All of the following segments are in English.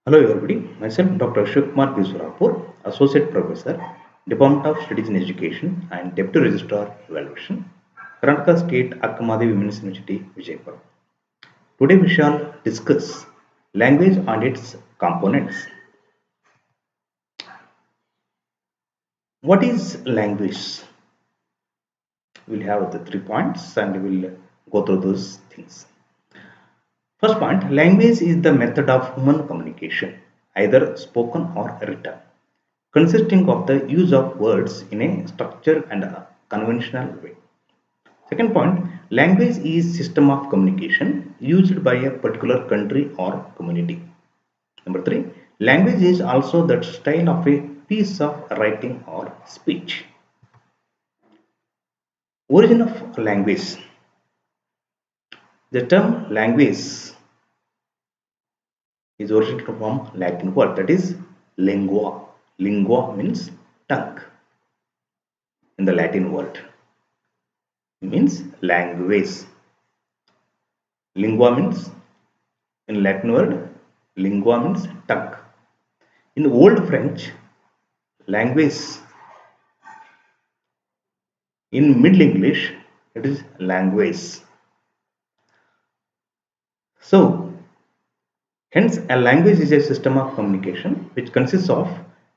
Hello everybody, myself Dr. Ashok Kumar P. Surapur, Associate Professor, Department of Studies in Education and Deputy Registrar Evaluation, Karnataka State Akkamadi Women's University, Vijaypur. Today we shall discuss language and its components. What is language? We'll have the 3 points and we'll go through those things. First point, language is the method of human communication, either spoken or written, consisting of the use of words in a structured and a conventional way. Second point, language is system of communication used by a particular country or community. Number 3, language is also the style of a piece of writing or speech. Origin of language. The term language is originated from Latin word, that is lingua. Lingua means tongue in the Latin word. It means language. Lingua means, in Latin word, lingua means tongue. In Old French, language. In Middle English, it is language. So, hence, a language is a system of communication which consists of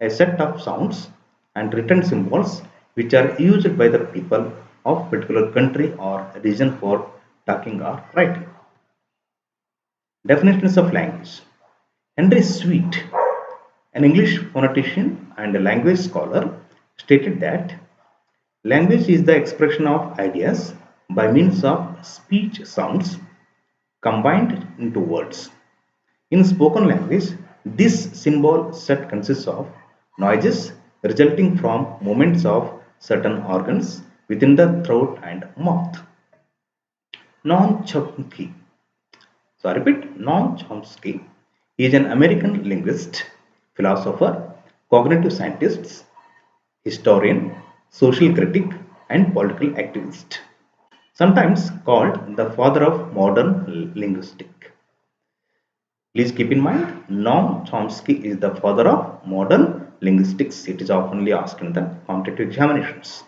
a set of sounds and written symbols which are used by the people of particular country or region for talking or writing. Definitions of language. Henry Sweet, an English phonetician and a language scholar, stated that language is the expression of ideas by means of speech sounds combined into words. In spoken language, this symbol set consists of noises resulting from movements of certain organs within the throat and mouth. Noam Chomsky. So I repeat, Noam Chomsky is an American linguist, philosopher, cognitive scientist, historian, social critic, and political activist, sometimes called the father of modern linguistics. Please keep in mind, Noam Chomsky is the father of modern linguistics. It is oftenly asked in the competitive examinations.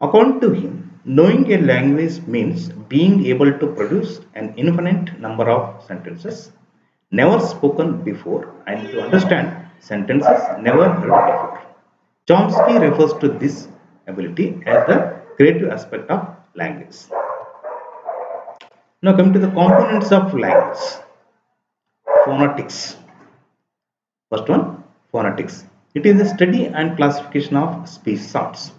According to him, knowing a language means being able to produce an infinite number of sentences never spoken before and to understand sentences never heard before. Chomsky refers to this ability as the creative aspect of language. Now coming to the components of language. Phonetics. First one, phonetics. It is a study and classification of speech sounds.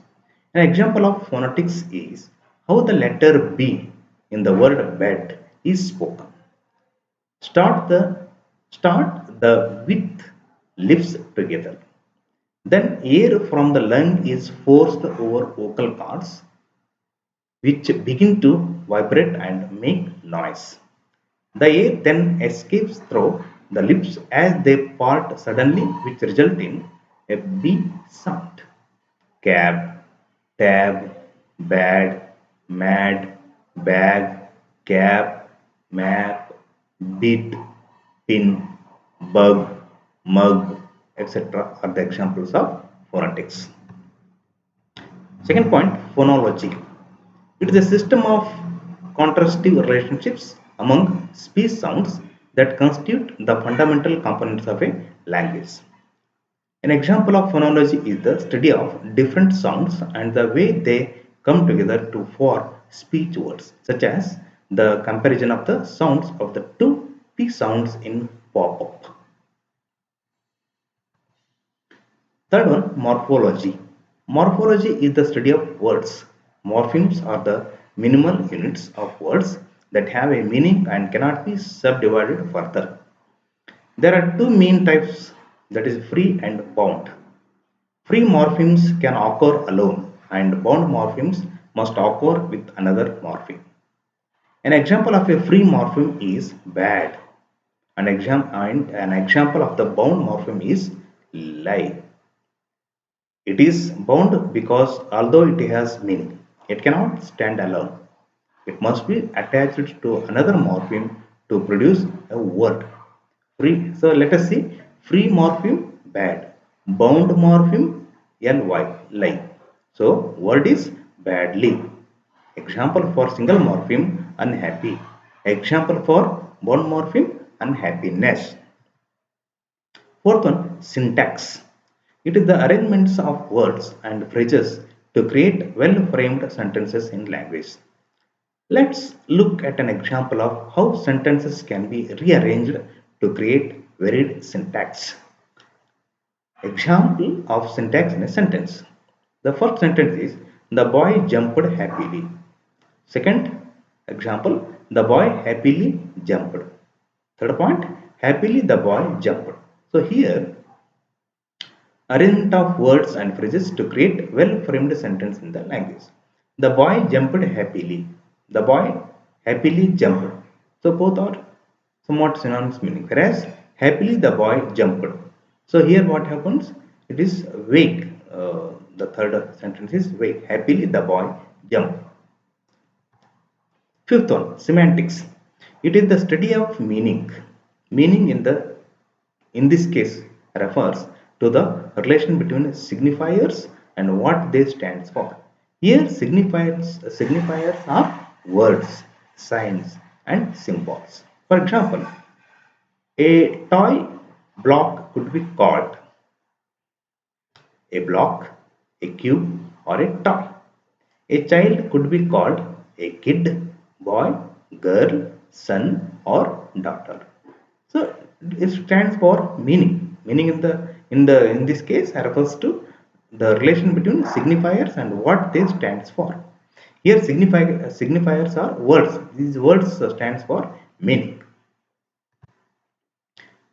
An example of phonetics is how the letter B in the word bed is spoken. Start the start the with lips together. Then air from the lung is forced over vocal cords which begin to vibrate and make noise. The air then escapes through the lips as they part suddenly, which result in a B sound. Cab, tab, bad, mad, bag, cap, map, bit, pin, bug, mug, etc. are the examples of phonetics. Second point, phonology. It is a system of contrastive relationships among speech sounds that constitute the fundamental components of a language. An example of phonology is the study of different sounds and the way they come together to form speech words, such as the comparison of the sounds of the two P sounds in pop up. Third one, morphology. Morphology is the study of words. Morphemes are the minimal units of words that have a meaning and cannot be subdivided further. There are two main types, that is free and bound. Free morphemes can occur alone and bound morphemes must occur with another morpheme. An example of a free morpheme is bad. An example of the bound morpheme is lie. It is bound because although it has meaning, it cannot stand alone. It must be attached to another morpheme to produce a word. Free. So let us see. Free morpheme bad. Bound morpheme ly lie. So word is badly. Example for single morpheme unhappy. Example for bound morpheme unhappiness. Fourth one, syntax. It is the arrangements of words and phrases to create well-framed sentences in language. Let's look at an example of how sentences can be rearranged to create varied syntax. Example of syntax in a sentence. The first sentence is the boy jumped happily. Second example, the boy happily jumped. Third point, happily the boy jumped. So here arrangement of words and phrases to create well-framed sentence in the language. The boy jumped happily. The boy happily jumped. So both are somewhat synonymous meaning. Whereas happily the boy jumped. So here what happens? It is vague. The third sentence is vague. Happily the boy jumped. Fifth one, semantics. It is the study of meaning. Meaning in this case refers to the relation between signifiers and what they stands for. Here signifiers are words, signs and symbols. For example, a toy block could be called a block, a cube or a toy. A child could be called a kid, boy, girl, son or daughter. So it stands for meaning. Meaning in this case refers to the relation between signifiers and what they stands for. Here signifiers are words. These words stands for meaning.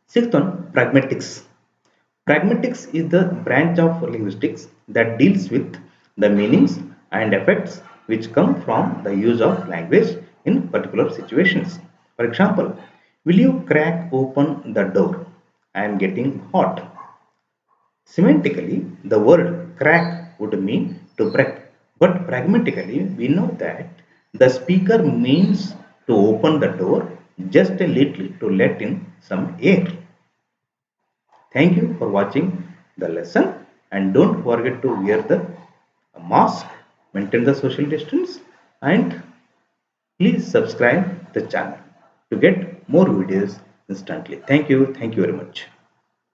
Sixth one, pragmatics. Pragmatics is the branch of linguistics that deals with the meanings and effects which come from the use of language in particular situations. For example, will you crack open the door? I am getting hot. Semantically, the word crack would mean to break, but pragmatically, we know that the speaker means to open the door just a little to let in some air. Thank you for watching the lesson and don't forget to wear the mask, maintain the social distance and please subscribe the channel to get more videos instantly. Thank you. Thank you very much.